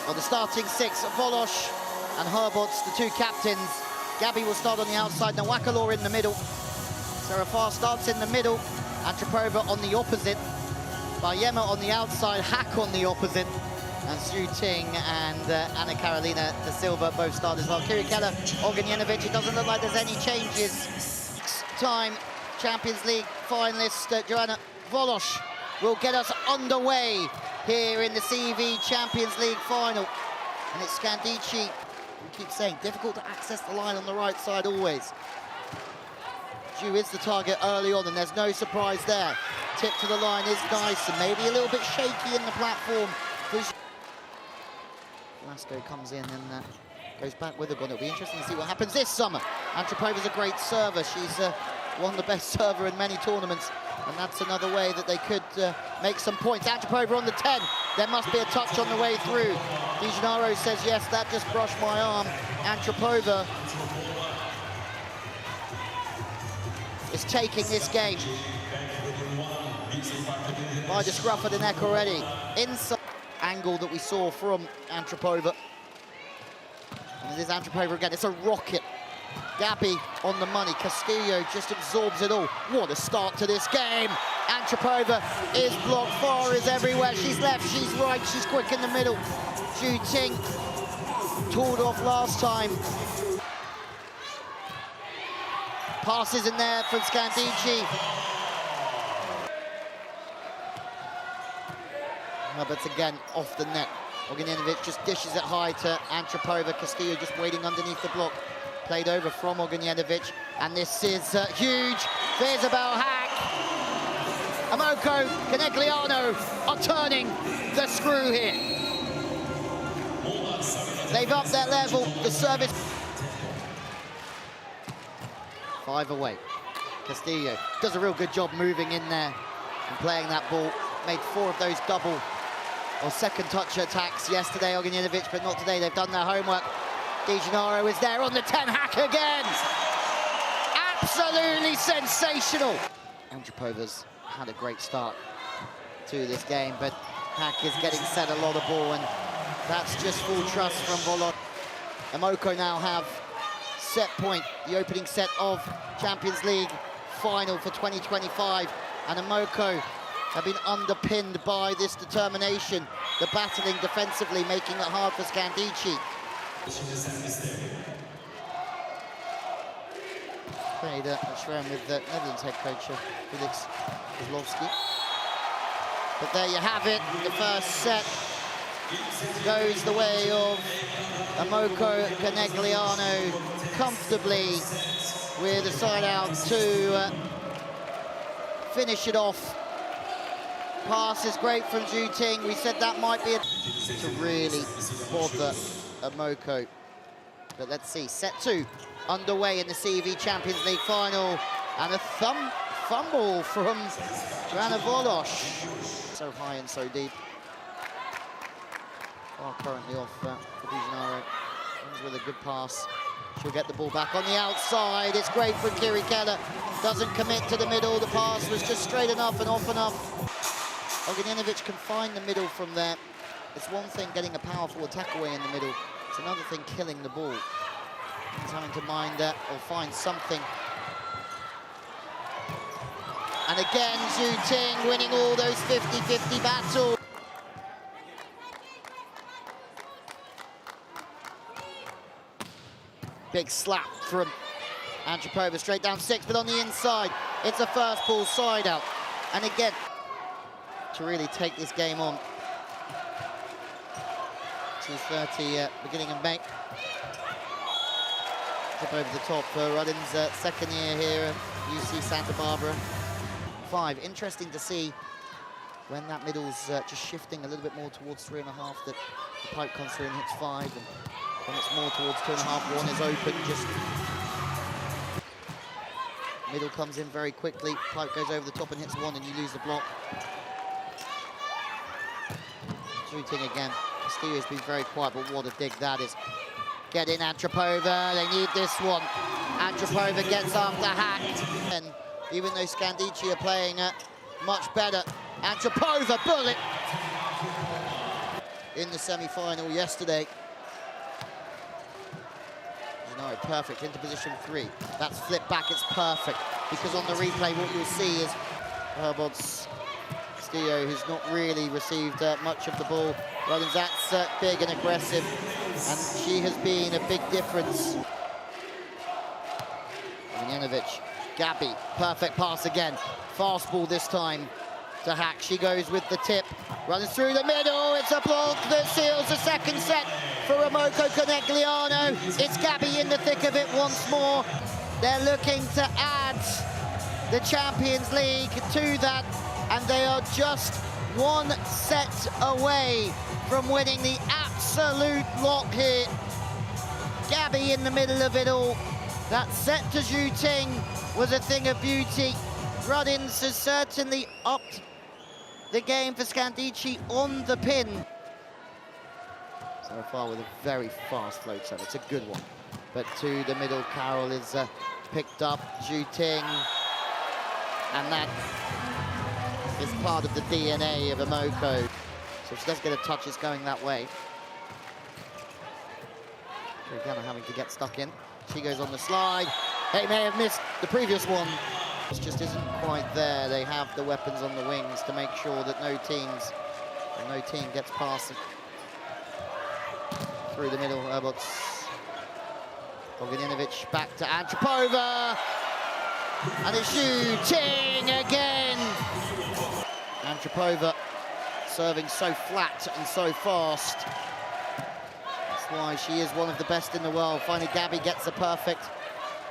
Well, the starting six, Volosh and Herbots, the two captains. Gabi will start on the outside, Nawakalor in the middle. Serafar starts in the middle, Antropova on the opposite. Bayema on the outside, Hack on the opposite. And Xu Ting and Anna Carolina da Silva both start as well. Kirikella, Ognjenovic, it doesn't look like there's any changes. Six-time Champions League finalist Joanna Volosh will get us underway here in the CV Champions League final. And it's Scandicci, we keep saying, difficult to access the line on the right side always. Xu is the target early on, and there's no surprise there. Tip to the line is nice, and maybe a little bit shaky in the platform. Lasco comes in and goes back with a gun. It'll be interesting to see what happens this summer. Antropova's a great server. She's won the best server in many tournaments, and that's another way that they could make some points. Antropova on the 10. There must be a touch on the way through. Di Gennaro says, yes, that just brushed my arm. Antropova is taking this game by the scruff of the neck already. Inside angle that we saw from Antropova. And it is Antropova again. It's a rocket. Gabi on the money. Castillo just absorbs it all. What a start to this game. Antropova is blocked. Far is everywhere. She's left, she's right, she's quick in the middle. Xu Ting tooled off last time. Passes in there from Scandicci. But again, off the net. Ognjenovic just dishes it high to Antropova. Castillo just waiting underneath the block. Played over from Ognjenovic. And this is huge. There's about Hack. Imoco CONEGLIANO are turning the screw here. They've upped their level. The service. 5 away. Castillo does a real good job moving in there and playing that ball. Made 4 of those double or second touch attacks yesterday, Ognjenovic, but not today. They've done their homework. Di Gennaro is there on the 10. Hack again. Absolutely sensational. Antropova's had a great start to this game, but Hack is getting set a lot of ball, and that's just full trust from Volosh. Imoco now have set point, the opening set of Champions League final for 2025, and Imoco have been underpinned by this determination, the battling defensively, making it hard for Scandicci. Played at Schramm with the Netherlands head coach Felix Kozlowski. But there you have it, the first set goes the way of Imoco CONEGLIANO comfortably with a side out to finish it off. Pass is great from Xu Ting. We said that might be to really bother Imoco. But let's see, set 2 underway in the CV Champions League final. And a fumble from Joanna Volosh. So high and so deep. Currently off for Di Gennaro. With a good pass. She'll get the ball back on the outside. It's great from Kirikella. Doesn't commit to the middle. The pass was just straight enough and off enough. Ognjenovic can find the middle from there. It's one thing getting a powerful attack away in the middle. It's another thing killing the ball. He's having to mind that or find something. And again, Xu Ting winning all those 50-50 battles. Big slap from Antropova, straight down 6, but on the inside, it's a first ball side out. And again, to really take this game on. 2:30 beginning of May. Tip over the top for Rudin's second year here at UC Santa Barbara. 5. Interesting to see when that middle's just shifting a little bit more towards 3.5, that the pipe comes through and hits 5, and when it's more towards 2.5, 1 is open. Just middle comes in very quickly, pipe goes over the top and hits 1, and you lose the block. Shooting again. Castillo's been very quiet, but what a dig that is. Get in, Antropova. They need this one. Antropova gets after Hack. And even though Scandicci are playing much better, Antropova, bullet. in the semi-final yesterday. No, perfect into position 3. That's flipped back, it's perfect. Because on the replay, what you'll see is Herbod's Castillo, who's not really received much of the ball. Rollins, that's big and aggressive, and she has been a big difference. Janovic, Gabby, perfect pass again. Fast ball this time to Hack. She goes with the tip, runs through the middle. It's a block that seals the second set for Imoco CONEGLIANO. It's Gabby in the thick of it once more. They're looking to add the Champions League to that, and they are just one set away from winning the absolute lock here. Gabby in the middle of it all. That set to Zhu Ting was a thing of beauty. Ruddins has certainly upped the game for Scandicci on the pin. So far with a very fast float serve. It's a good one. But to the middle, Carroll is picked up. Zhu Ting. And that is part of the DNA of Imoco. So if she does get a touch, it's going that way. Again, having to get stuck in. She goes on the slide. They may have missed the previous one. It just isn't quite there. They have the weapons on the wings to make sure that no team gets past them. Through the middle, Herbots. Bogdanovic back to Antropova. And it's Zhu Ting again. Antropova serving so flat and so fast. That's why she is one of the best in the world. Finally, Gabby gets a perfect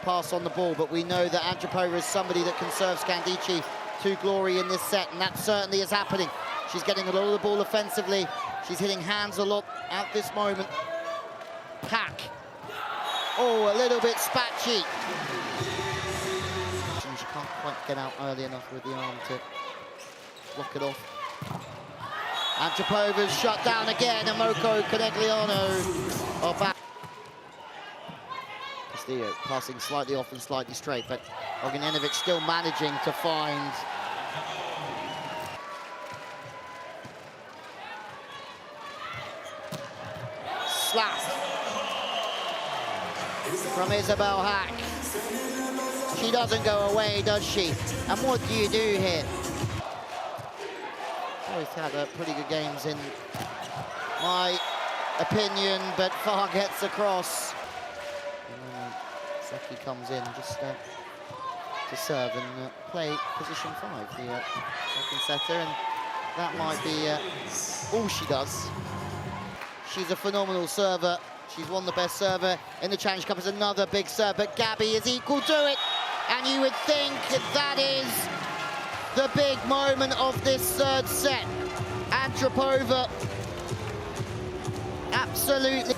pass on the ball, but we know that Antropova is somebody that can serve Scandicci to glory in this set, and that certainly is happening. She's getting a lot of the ball offensively. She's hitting hands a lot at this moment. Hack. Oh, a little bit spatchy. She can't quite get out early enough with the arm to block it off. Antropova's shut down again. Imoco CONEGLIANO are back. Castillo passing slightly off and slightly straight, but Bogdanovic still managing to find slap from Isabel Hack. She doesn't go away, does she? And what do you do here? Both had pretty good games in my opinion, but Farr gets across. Seki comes in just to serve and play position 5, the second setter, and that might be all she does. She's a phenomenal server. She's one of the best server in the Challenge Cup. It's another big serve, but Gabby is equal to it. And you would think that is the big moment of this third set. Antropova, absolutely.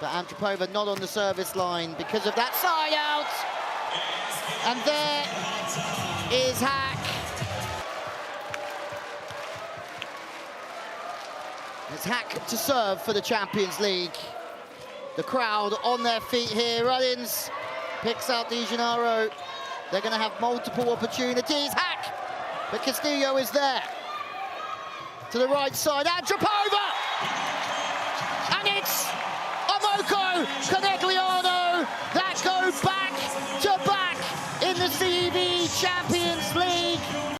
But Antropova not on the service line because of that side out. And there is Hack. It's Hack to serve for the Champions League. The crowd on their feet here. Ruddins picks out De Gennaro. They're going to have multiple opportunities. Hack! But Castillo is there. To the right side, Antropova! And it's